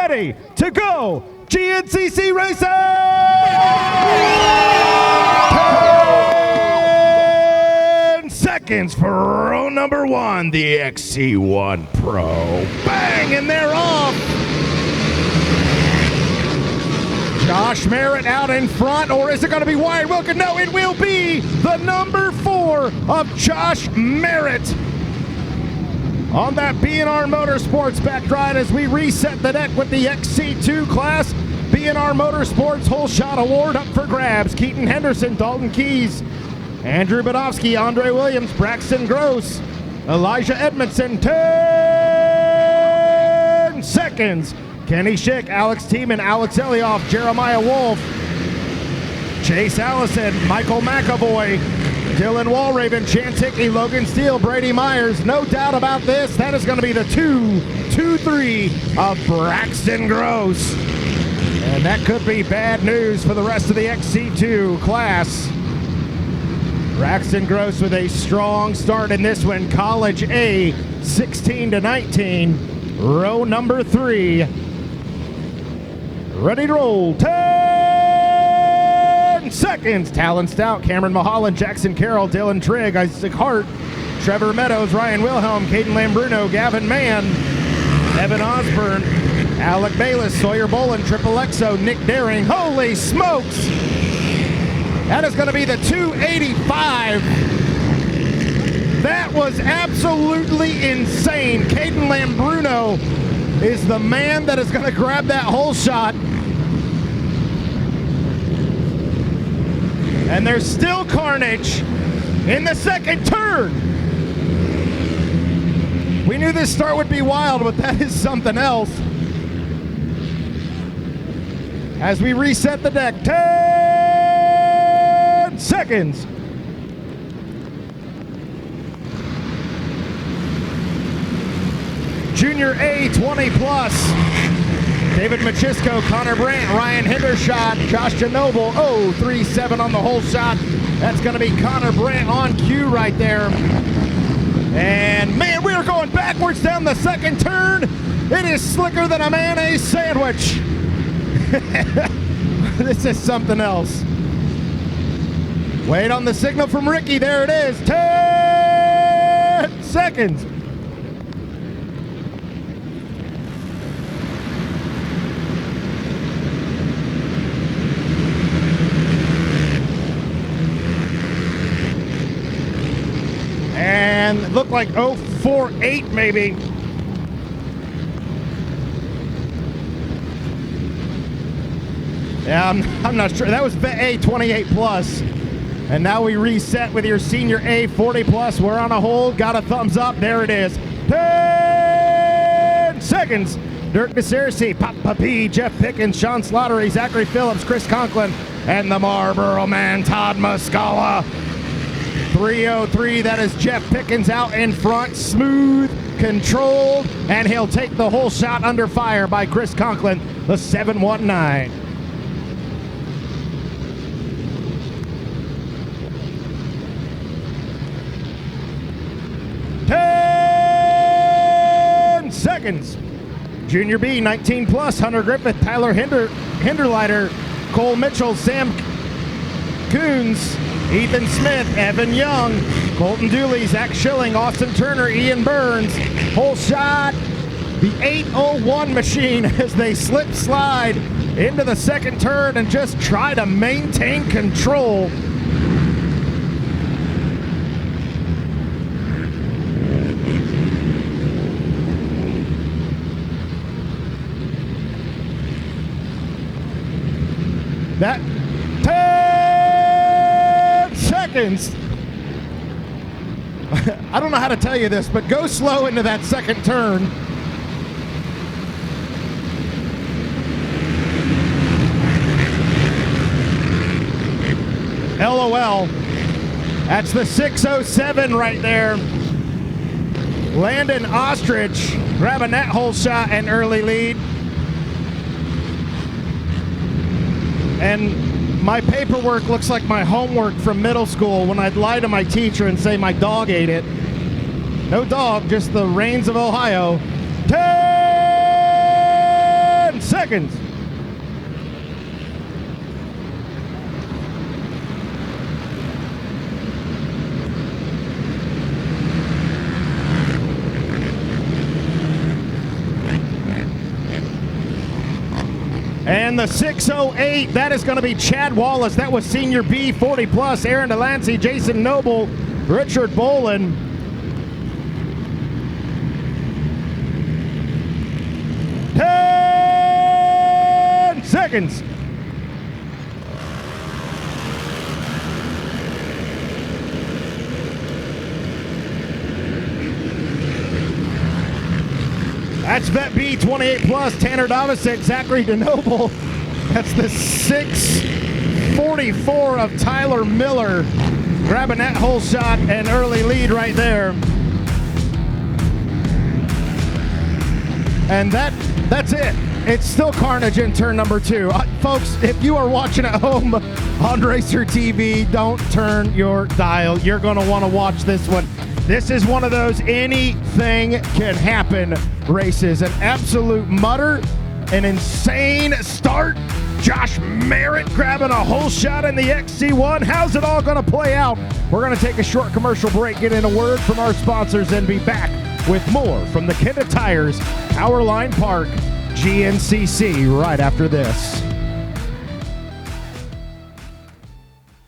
ready to go. GNCC Racing! 10 seconds for row number 1, the XC1 Pro. Bang, and they're off. Josh Merritt out in front, or is it going to be Wyatt Wilkin? No, it will be the number 4 of Josh Merritt on that B&R Motorsports back ride as we reset the deck with the XC2 class. B&R Motorsports Whole Shot Award up for grabs. Keaton Henderson, Dalton Keys, Andrew Bodofsky, Andre Williams, Braxton Gross, Elijah Edmondson, 10 seconds. Kenny Schick, Alex Tiemann, Alex Elioff, Jeremiah Wolf, Chase Allison, Michael McAvoy, Dylan Walraven, Chance Hickey, Logan Steele, Brady Myers. No doubt about this. That is going to be the 2-2-3 of Braxton Gross. And that could be bad news for the rest of the XC2 class. Braxton Gross with a strong start in this one. College A, 16-19. Row number 3. Ready to roll. 10 seconds. Talon Stout, Cameron Mulholland, Jackson Carroll, Dylan Trigg, Isaac Hart, Trevor Meadows, Ryan Wilhelm, Caden Lambruno, Gavin Mann, Evan Osborne, Alec Bayless, Sawyer Bolin, Triple Exo, Nick Daring. Holy smokes! That is going to be the 285. That was absolutely insane. Caden Lambruno is the man that is going to grab that whole shot. And there's still carnage in the second turn. We knew this start would be wild, but that is something else. As we reset the deck, 10 seconds. Junior A, 20 plus. David Machisco, Connor Brandt, Ryan Hendershot, Josh Genoble, 0-3-7 on the whole shot. That's going to be Connor Brandt on cue right there. And man, we are going backwards down the second turn. It is slicker than a mayonnaise sandwich. This is something else. Wait on the signal from Ricky. There it is. 10 seconds. And it looked like 048 maybe. Yeah, I'm not sure. That was A 28 plus. And now we reset with your senior A 40 plus. We're on a hold. Got a thumbs up. There it is. 10 seconds. Dirk DeCerci, Papa P, Jeff Pickens, Sean Slattery, Zachary Phillips, Chris Conklin, and the Marlboro man, Todd Muscala. 303, that is Jeff Pickens out in front, smooth, controlled, and he'll take the whole shot under fire by Chris Conklin, the 719. Seconds. Junior B, 19 plus, Hunter Griffith, Tyler Hinderleiter, Cole Mitchell, Sam Coons, Ethan Smith, Evan Young, Colton Dooley, Zach Schilling, Austin Turner, Ian Burns. Whole shot, the 801 machine as they slip slide into the second turn and just try to maintain control. That 10 seconds. I don't know how to tell you this, but go slow into that second turn. LOL. That's the 607 right there. Landon Ostrich grabbing that whole shot and early lead. And my paperwork looks like my homework from middle school when I'd lie to my teacher and say my dog ate it. No dog, just the reins of Ohio. 10 seconds. And the 608, that is going to be Chad Wallace. That was Senior B, 40 plus, Aaron Delancey, Jason Noble, Richard Bolin. Seconds. That's Vet B, 28 plus, Tanner Davisic, Zachary DeNoble. That's the 644 of Tyler Miller. Grabbing that whole shot and early lead right there. And that's it. It's still carnage in turn number 2. Folks, if you are watching at home on Racer TV, don't turn your dial. You're going to want to watch this one. This is one of those anything can happen races. An absolute mutter, an insane start. Josh Merritt grabbing a whole shot in the XC1. How's it all going to play out? We're going to take a short commercial break, get in a word from our sponsors, and be back with more from the Kenda Tires Powerline Park GNCC right after this.